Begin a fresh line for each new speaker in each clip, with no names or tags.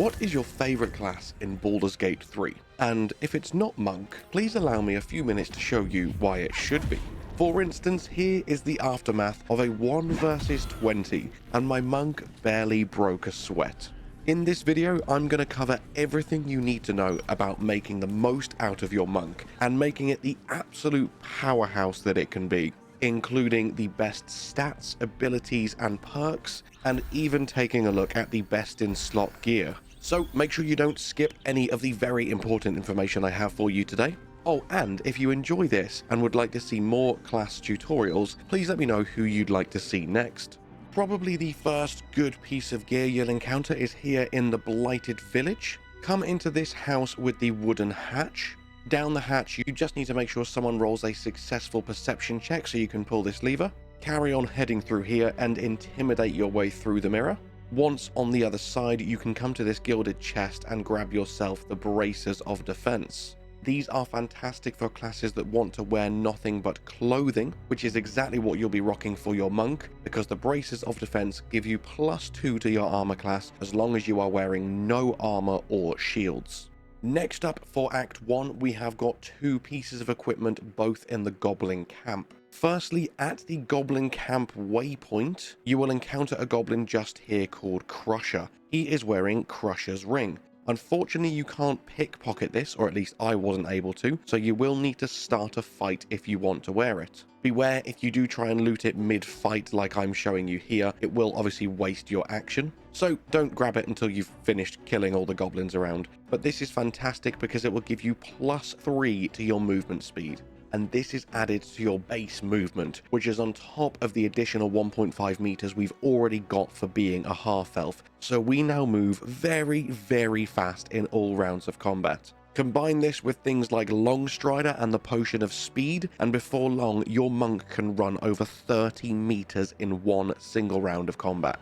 What is your favorite class in Baldur's Gate 3? And if it's not Monk, please allow me a few minutes to show you why it should be. For instance, here is the aftermath of a 1 versus 20, and my Monk barely broke a sweat. In this video, I'm going to cover everything you need to know about making the most out of your Monk, and making it the absolute powerhouse that it can be, including the best stats, abilities, and perks, and even taking a look at the best in slot gear. So make sure you don't skip any of the very important information I have for you today. Oh, and if you enjoy this and would like to see more class tutorials, please let me know who you'd like to see next. Probably the first good piece of gear you'll encounter is here in the Blighted Village. Come into this house with the wooden hatch. Down the hatch, you just need to make sure someone rolls a successful perception check so you can pull this lever. Carry on heading through here and intimidate your way through the mirror. Once on the other side, you can come to this gilded chest and grab yourself the Braces of Defense. These are fantastic for classes that want to wear nothing but clothing, which is exactly what you'll be rocking for your Monk, because the Braces of Defense give you +2 to your armor class as long as you are wearing no armor or shields. Next up for Act 1, we have got 2 pieces of equipment both in the Goblin Camp. Firstly, at the Goblin Camp waypoint, you will encounter a goblin just here called Crusher. He is wearing Crusher's ring. Unfortunately, you can't pickpocket this, or at least I wasn't able to, so you will need to start a fight if you want to wear it. Beware, if you do try and loot it mid-fight like I'm showing you here, it will obviously waste your action. So don't grab it until you've finished killing all the goblins around. But this is fantastic because it will give you +3 to your movement speed. And this is added to your base movement, which is on top of the additional 1.5 meters we've already got for being a half-elf. So we now move very, very fast in all rounds of combat. Combine this with things like Longstrider and the Potion of Speed, and before long, your Monk can run over 30 meters in one single round of combat.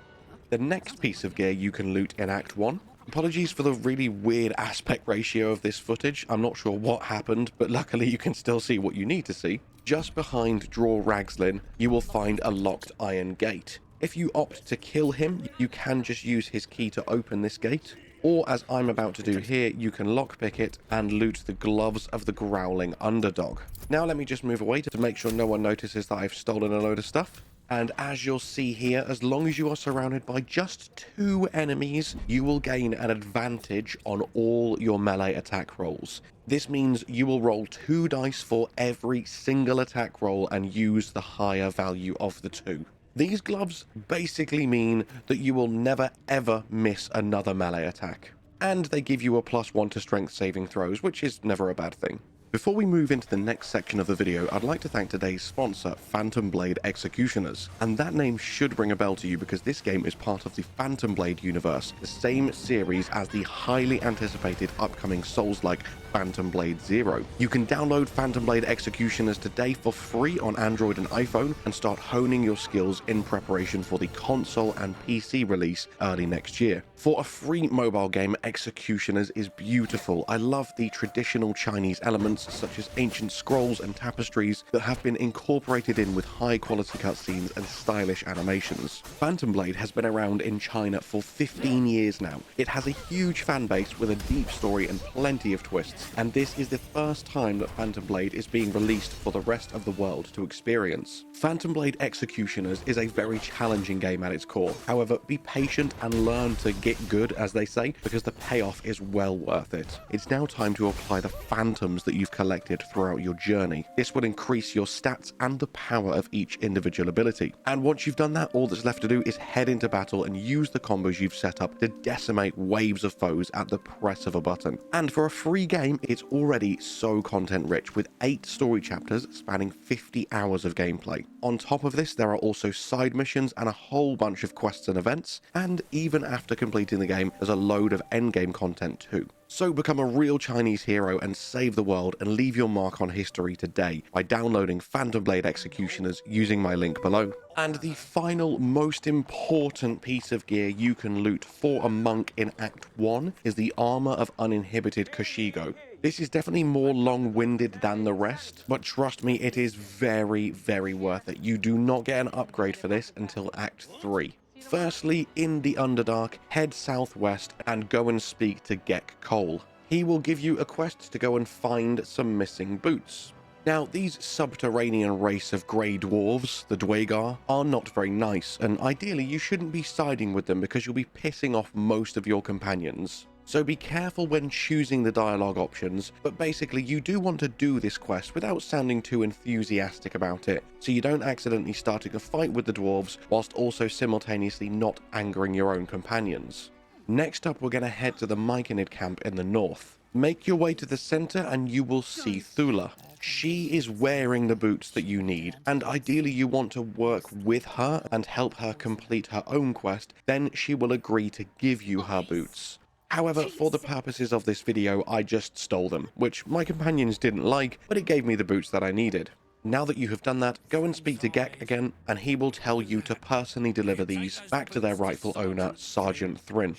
The next piece of gear you can loot in Act 1. Apologies for the really weird aspect ratio of this footage. I'm not sure what happened, but luckily you can still see what you need to see. Just behind Draw Ragslin, you will find a locked iron gate. If you opt to kill him, you can just use his key to open this gate. Or, as I'm about to do here, you can lockpick it and loot the gloves of the Growling Underdog. Now let me just move away to make sure no one notices that I've stolen a load of stuff. And as you'll see here, as long as you are surrounded by just 2 enemies, you will gain an advantage on all your melee attack rolls. This means you will roll 2 dice for every single attack roll and use the higher value of the 2. These gloves basically mean that you will never ever miss another melee attack. And they give you a +1 to strength saving throws, which is never a bad thing. Before we move into the next section of the video, I'd like to thank today's sponsor, Phantom Blade Executioners. And that name should ring a bell to you because this game is part of the Phantom Blade universe, the same series as the highly anticipated upcoming Souls-like Phantom Blade 0. You can download Phantom Blade Executioners today for free on Android and iPhone and start honing your skills in preparation for the console and PC release early next year. For a free mobile game, Executioners is beautiful. I love the traditional Chinese elements such as ancient scrolls and tapestries that have been incorporated in with high quality cutscenes and stylish animations. Phantom Blade has been around in China for 15 years now. It has a huge fan base with a deep story and plenty of twists, and this is the first time that Phantom Blade is being released for the rest of the world to experience. Phantom Blade Executioners is a very challenging game at its core. However, be patient and learn to get good, as they say, because the payoff is well worth it. It's now time to apply the phantoms that you've collected throughout your journey. This will increase your stats and the power of each individual ability. And once you've done that, all that's left to do is head into battle and use the combos you've set up to decimate waves of foes at the press of a button. And for a free game, it's already so content rich with 8 story chapters spanning 50 hours of gameplay. On top of this, there are also side missions and a whole bunch of quests and events, and even after completing the game, there's a load of endgame content too. So become a real Chinese hero and save the world and leave your mark on history today by downloading Phantom Blade Executioners using my link below. And the final, most important piece of gear you can loot for a Monk in Act 1 is the Armour of Uninhibited Kushigo. This is definitely more long-winded than the rest, but trust me, it is very, very worth it. You do not get an upgrade for this until Act 3. Firstly, in the Underdark, head southwest and go and speak to Gek Cole. He will give you a quest to go and find some missing boots. Now, these subterranean race of grey dwarves, the Dwagar, are not very nice, and ideally you shouldn't be siding with them because you'll be pissing off most of your companions. So be careful when choosing the dialogue options, but basically you do want to do this quest without sounding too enthusiastic about it, so you don't accidentally starting a fight with the dwarves whilst also simultaneously not angering your own companions. Next up, we're going to head to the Myconid camp in the north. Make your way to the center and you will see Thula. She is wearing the boots that you need, and ideally you want to work with her and help her complete her own quest, then she will agree to give you her boots. However, for the purposes of this video, I just stole them, which my companions didn't like, but it gave me the boots that I needed. Now that you have done that, go and speak to Gek again, and he will tell you to personally deliver these back to their rightful owner, Sergeant Thrin.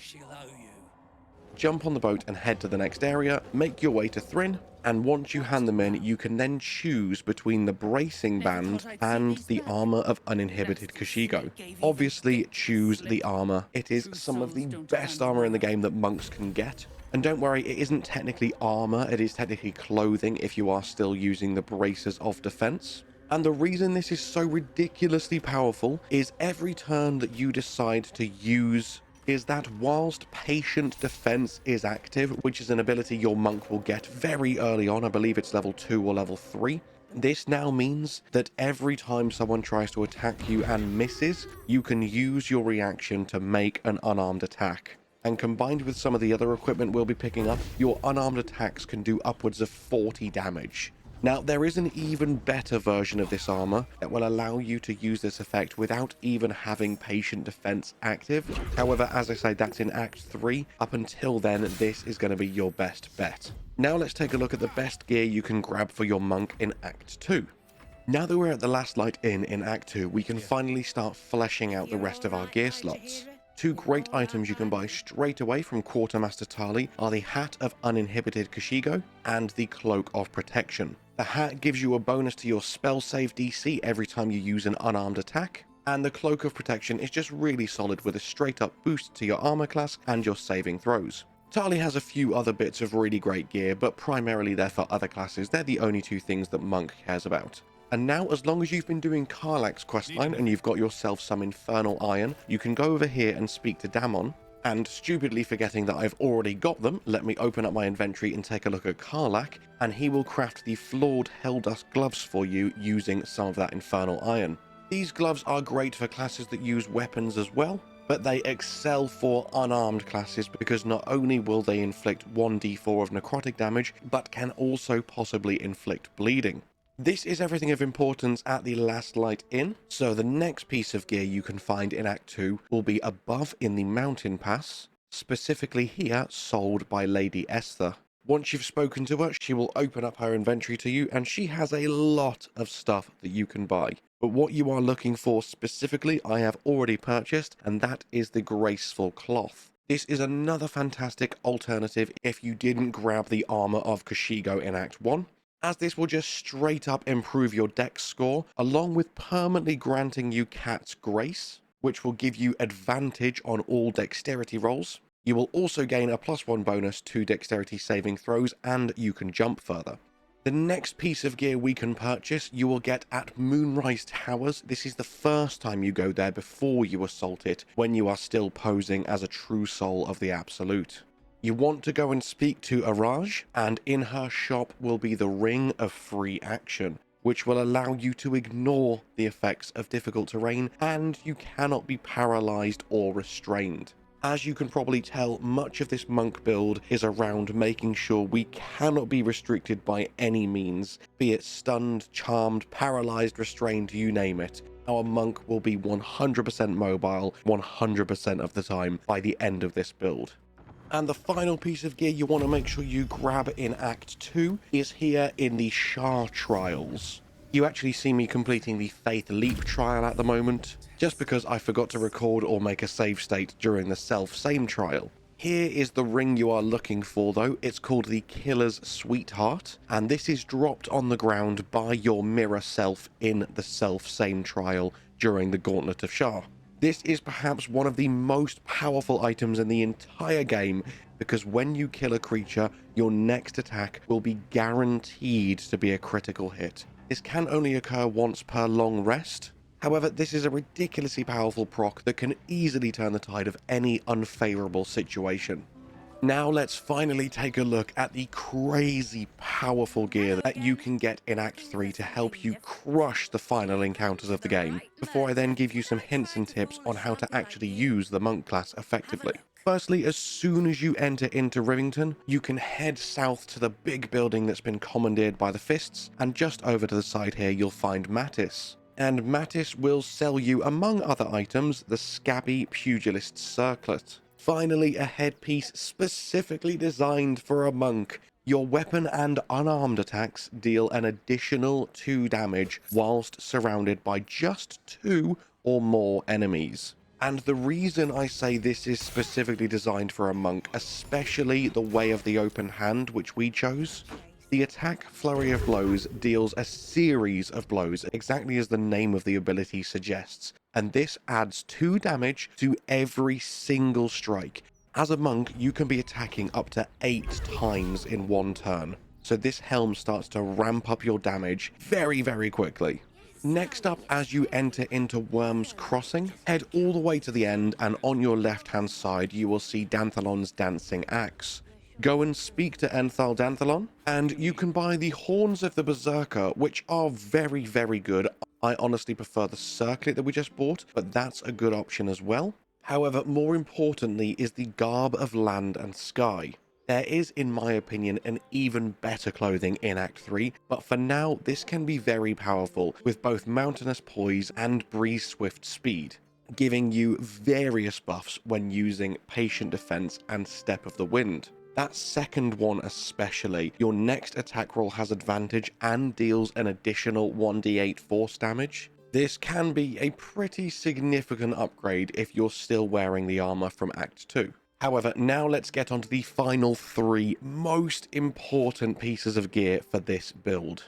Jump on the boat and head to the next area, make your way to Thrin, and once you hand them in, you can then choose between the bracing band and the armor of Uninhibited Kushigo. Obviously, choose the armor. It is some of the best armor in the game that monks can get. And don't worry, it isn't technically armor, it is technically clothing if you are still using the braces of defense. And the reason this is so ridiculously powerful is every turn that you decide to use is that whilst Patient Defense is active, which is an ability your monk will get very early on, I believe it's level 2 or level 3, this now means that every time someone tries to attack you and misses, you can use your reaction to make an unarmed attack. And combined with some of the other equipment we'll be picking up, your unarmed attacks can do upwards of 40 damage. Now, there is an even better version of this armor that will allow you to use this effect without even having Patient Defense active. However, as I say, that's in Act 3. Up until then, this is going to be your best bet. Now let's take a look at the best gear you can grab for your monk in Act 2. Now that we're at the last light in Act 2, we can finally start fleshing out the rest of our gear slots. Two great items you can buy straight away from Quartermaster Tali are the Hat of Uninhibited Kushigo and the Cloak of Protection. The hat gives you a bonus to your spell save DC every time you use an unarmed attack, and the Cloak of Protection is just really solid with a straight up boost to your armor class and your saving throws. Tali has a few other bits of really great gear, but primarily they're for other classes. They're the only two things that Monk cares about. And now, as long as you've been doing Karlach's questline and you've got yourself some Infernal Iron, you can go over here and speak to Damon. And stupidly forgetting that I've already got them, let me open up my inventory and take a look at Karlach, and he will craft the Flawed Helldusk gloves for you using some of that Infernal Iron. These gloves are great for classes that use weapons as well, but they excel for unarmed classes because not only will they inflict 1d4 of necrotic damage, but can also possibly inflict bleeding. This is everything of importance at the last light in, so the next piece of gear you can find in Act 2 will be above in the mountain pass, specifically here sold by Lady Esther. Once you've spoken to her, she will open up her inventory to you, and she has a lot of stuff that you can buy. But what you are looking for specifically, I have already purchased, and that is the Graceful cloth. This is another fantastic alternative if you didn't grab the armor of Kushigo in Act 1. As this will just straight up improve your dex score, along with permanently granting you Cat's Grace, which will give you advantage on all dexterity rolls. You will also gain a +1 bonus to dexterity saving throws, and you can jump further. The next piece of gear we can purchase, you will get at Moonrise Towers. This is the first time you go there before you assault it, when you are still posing as a true soul of the Absolute. You want to go and speak to Araj, and in her shop will be the Ring of Free Action, which will allow you to ignore the effects of difficult terrain, and you cannot be paralyzed or restrained. As you can probably tell, much of this monk build is around making sure we cannot be restricted by any means, be it stunned, charmed, paralyzed, restrained, you name it. Our monk will be 100% mobile 100% of the time by the end of this build. And the final piece of gear you want to make sure you grab in Act 2 is here in the Shah Trials. You actually see me completing the Faith Leap trial at the moment, just because I forgot to record or make a save state during the self-same trial. Here is the ring you are looking for though. It's called the Killer's Sweetheart, and this is dropped on the ground by your mirror self in the self-same trial during the Gauntlet of Shah. This is perhaps one of the most powerful items in the entire game, because when you kill a creature, your next attack will be guaranteed to be a critical hit. This can only occur once per long rest. However, this is a ridiculously powerful proc that can easily turn the tide of any unfavorable situation. Now let's finally take a look at the crazy powerful gear that you can get in Act 3 to help you crush the final encounters of the game, before I then give you some hints and tips on how to actually use the monk class effectively. Firstly, as soon as you enter into Rivington, you can head south to the big building that's been commandeered by the Fists, and just over to the side here you'll find Mattis. And Mattis will sell you, among other items, the Scabby Pugilist Circlet. Finally, a headpiece specifically designed for a monk. Your weapon and unarmed attacks deal an additional 2 damage whilst surrounded by just 2 or more enemies. And the reason I say this is specifically designed for a monk, especially the Way of the Open Hand, which we chose, the attack Flurry of Blows deals a series of blows, exactly as the name of the ability suggests, and this adds 2 damage to every single strike. As a monk, you can be attacking up to 8 times in one turn, so this helm starts to ramp up your damage very, very quickly. Next up, as you enter into Worm's Crossing, head all the way to the end, and on your left-hand side you will see Danthalon's Dancing Axe. Go and speak to Enthal Danthalon, and you can buy the Horns of the Berserker, which are very, very good. I honestly prefer the Circlet that we just bought, but that's a good option as well. However, more importantly is the Garb of Land and Sky. There is, in my opinion, an even better clothing in Act 3, but for now, this can be very powerful, with both Mountainous Poise and Breeze Swift Speed, giving you various buffs when using Patient Defense and Step of the Wind. That second one especially, your next attack roll has advantage and deals an additional 1d8 force damage. This can be a pretty significant upgrade if you're still wearing the armor from Act 2. However, now let's get on to the final 3 most important pieces of gear for this build.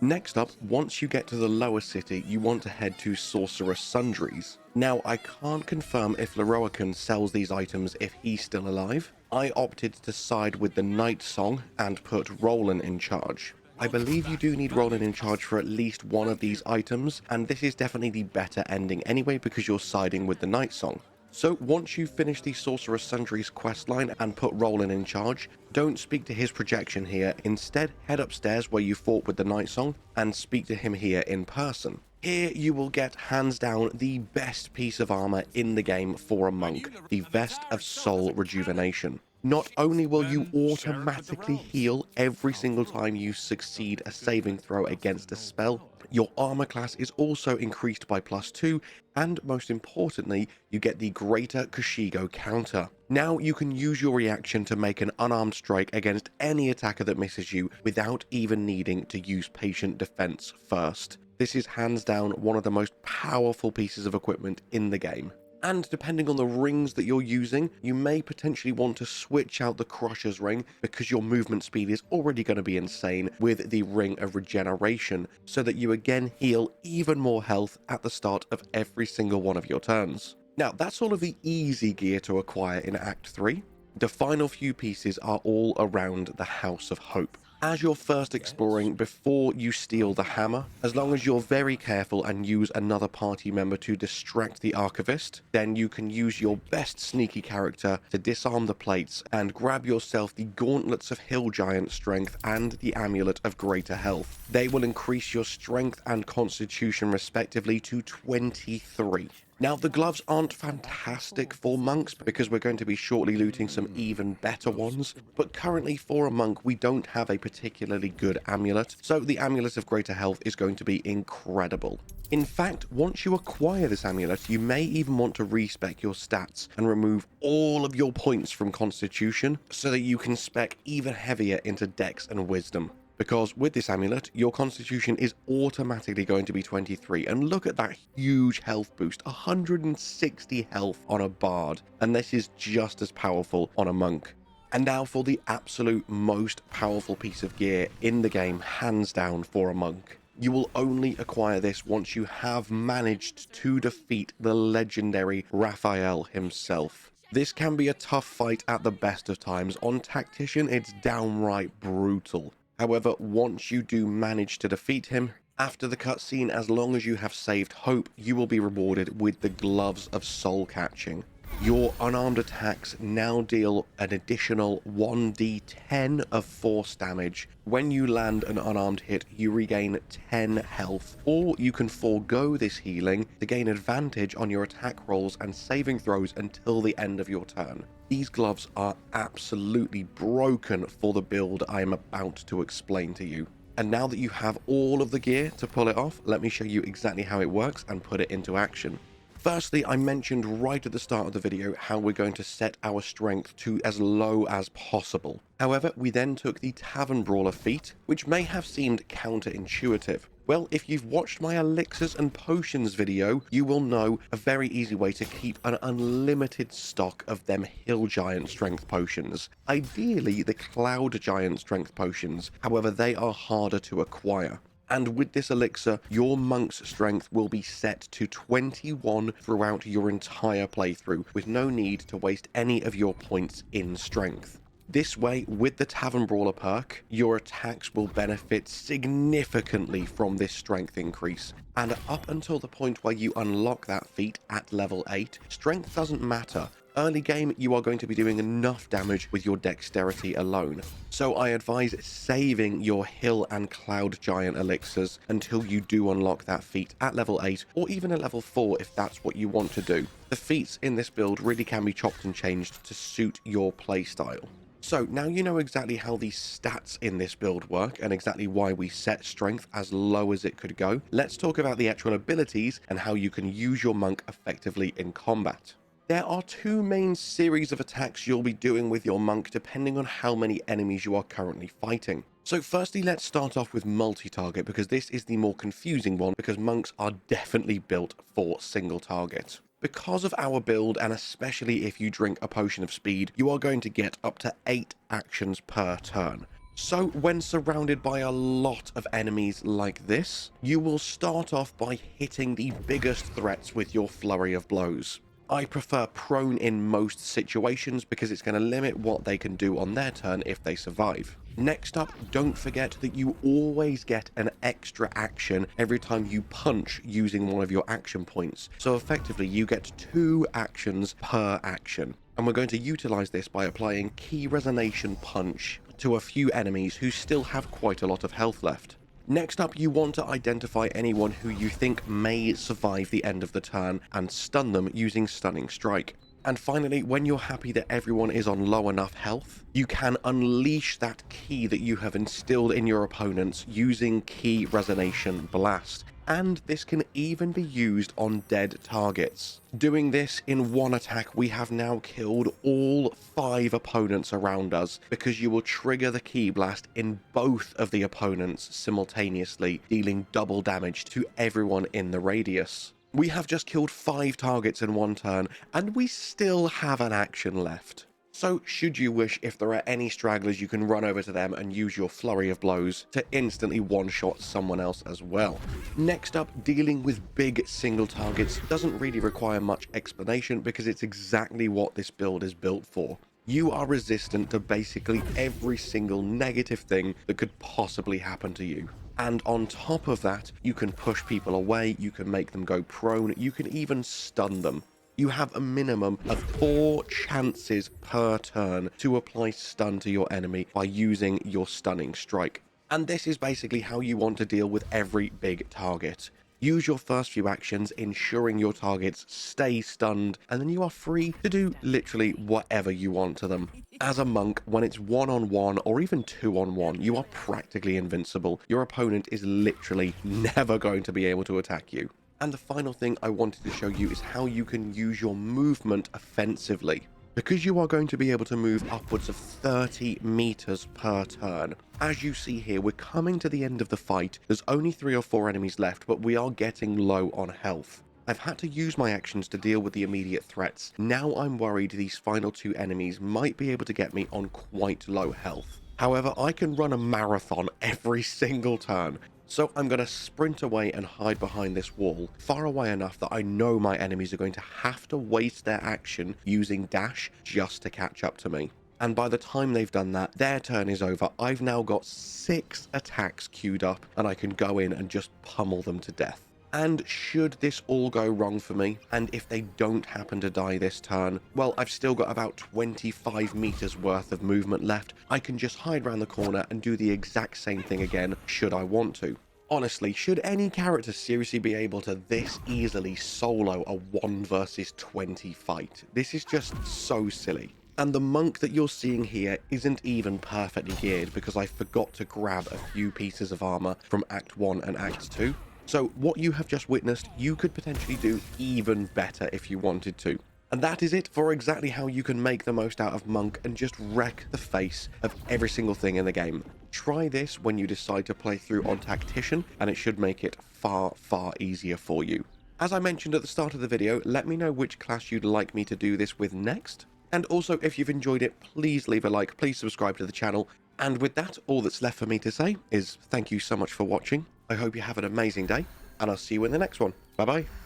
Next up, once you get to the lower city, you want to head to Sorcerer's Sundries. Now, I can't confirm if Leroican sells these items if he's still alive. I opted to side with the Night Song and put Roland in charge. I believe you do need Roland in charge for at least one of these items, and this is definitely the better ending anyway because you're siding with the Night Song. So once you finish the Sorcerer's Sundries questline and put Roland in charge, don't speak to his projection here. Instead, head upstairs where you fought with the Night Song and speak to him here in person. Here you will get hands down the best piece of armor in the game for a monk, the Vest of Soul Rejuvenation. Not only will you automatically heal every single time you succeed a saving throw against a spell, your armor class is also increased by +2, and most importantly, you get the greater Kushigo counter. Now you can use your reaction to make an unarmed strike against any attacker that misses you without even needing to use patient defense first. This is hands down one of the most powerful pieces of equipment in the game. And depending on the rings that you're using, you may potentially want to switch out the Crusher's ring because your movement speed is already going to be insane with the Ring of Regeneration, so that you again heal even more health at the start of every single one of your turns. Now, that's all of the easy gear to acquire in Act 3. The final few pieces are all around the House of Hope. As you're first exploring, before you steal the hammer, as long as you're very careful and use another party member to distract the archivist, then you can use your best sneaky character to disarm the plates and grab yourself the Gauntlets of Hill Giant Strength and the Amulet of Greater Health. They will increase your strength and constitution respectively to 23. Now, the gloves aren't fantastic for monks because we're going to be shortly looting some even better ones, but currently for a monk we don't have a particularly good amulet, so the Amulet of Greater Health is going to be incredible. In fact, once you acquire this amulet, you may even want to respec your stats and remove all of your points from Constitution so that you can spec even heavier into Dex and Wisdom. Because with this amulet, your constitution is automatically going to be 23, and look at that huge health boost, 160 health on a bard, and this is just as powerful on a monk. And now for the absolute most powerful piece of gear in the game, hands down for a monk. You will only acquire this once you have managed to defeat the legendary Raphael himself. This can be a tough fight at the best of times. On Tactician, it's downright brutal. However, once you do manage to defeat him, after the cutscene, as long as you have saved Hope, you will be rewarded with the Gloves of Soul Catching. Your unarmed attacks now deal an additional 1d10 of force damage. When you land an unarmed hit, you regain 10 health, or you can forego this healing to gain advantage on your attack rolls and saving throws until the end of your turn. These gloves are absolutely broken for the build I am about to explain to you. And now that you have all of the gear to pull it off, let me show you exactly how it works and put it into action. Firstly, I mentioned right at the start of the video how we're going to set our strength to as low as possible. However, we then took the Tavern Brawler feat, which may have seemed counterintuitive. Well, if you've watched my elixirs and potions video, you will know a very easy way to keep an unlimited stock of them hill giant strength potions. Ideally, the cloud giant strength potions, however, they are harder to acquire. And with this elixir, your monk's strength will be set to 21 throughout your entire playthrough, with no need to waste any of your points in strength. This way, with the Tavern Brawler perk, your attacks will benefit significantly from this strength increase. And up until the point where you unlock that feat at level 8, strength doesn't matter. Early game, you are going to be doing enough damage with your dexterity alone. So I advise saving your hill and cloud giant elixirs until you do unlock that feat at level 8 or even at level 4 if that's what you want to do. The feats in this build really can be chopped and changed to suit your playstyle. So now you know exactly how the stats in this build work and exactly why we set strength as low as it could go. Let's talk about the actual abilities and how you can use your monk effectively in combat. There are two main series of attacks you'll be doing with your monk depending on how many enemies you are currently fighting. So firstly, let's start off with multi-target because this is the more confusing one because monks are definitely built for single target. Because of our build, and especially if you drink a potion of speed, you are going to get up to 8 actions per turn. So when surrounded by a lot of enemies like this, you will start off by hitting the biggest threats with your flurry of blows. I prefer prone in most situations because it's going to limit what they can do on their turn if they survive. Next up, don't forget that you always get an extra action every time you punch using one of your action points. So effectively, you get 2 actions per action. And we're going to utilize this by applying Key Resonation Punch to a few enemies who still have quite a lot of health left. Next up, you want to identify anyone who you think may survive the end of the turn and stun them using Stunning Strike. And finally, when you're happy that everyone is on low enough health, you can unleash that key that you have instilled in your opponents using Key Resonation Blast. And this can even be used on dead targets. Doing this in one attack, we have now killed all 5 opponents around us because you will trigger the Key Blast in both of the opponents simultaneously, dealing double damage to everyone in the radius. We have just killed 5 targets in one turn, and we still have an action left. So should you wish, if there are any stragglers, you can run over to them and use your flurry of blows to instantly one-shot someone else as well. Next up, dealing with big single targets doesn't really require much explanation because it's exactly what this build is built for. You are resistant to basically every single negative thing that could possibly happen to you. And on top of that, you can push people away, you can make them go prone, you can even stun them. You have a minimum of 4 chances per turn to apply stun to your enemy by using your Stunning Strike. And this is basically how you want to deal with every big target. Use your first few actions, ensuring your targets stay stunned, and then you are free to do literally whatever you want to them. As a monk, when it's 1-on-1 or even 2-on-1, you are practically invincible. Your opponent is literally never going to be able to attack you. And the final thing I wanted to show you is how you can use your movement offensively. Because you are going to be able to move upwards of 30 meters per turn. As you see here, we're coming to the end of the fight. There's only 3 or 4 enemies left, but we are getting low on health. I've had to use my actions to deal with the immediate threats. Now I'm worried these final 2 enemies might be able to get me on quite low health. However, I can run a marathon every single turn. So I'm going to sprint away and hide behind this wall, far away enough that I know my enemies are going to have to waste their action using dash just to catch up to me. And by the time they've done that, their turn is over. I've now got 6 attacks queued up, and I can go in and just pummel them to death. And should this all go wrong for me, and if they don't happen to die this turn, well, I've still got about 25 meters worth of movement left. I can just hide around the corner and do the exact same thing again, should I want to. Honestly, should any character seriously be able to this easily solo a 1 versus 20 fight? This is just so silly. And the monk that you're seeing here isn't even perfectly geared because I forgot to grab a few pieces of armor from Act 1 and Act 2. So what you have just witnessed, you could potentially do even better if you wanted to. And that is it for exactly how you can make the most out of Monk and just wreck the face of every single thing in the game. Try this when you decide to play through on Tactician, and it should make it far, far easier for you. As I mentioned at the start of the video, let me know which class you'd like me to do this with next. And also, if you've enjoyed it, please leave a like, please subscribe to the channel. And with that, all that's left for me to say is thank you so much for watching. I hope you have an amazing day, and I'll see you in the next one. Bye-bye.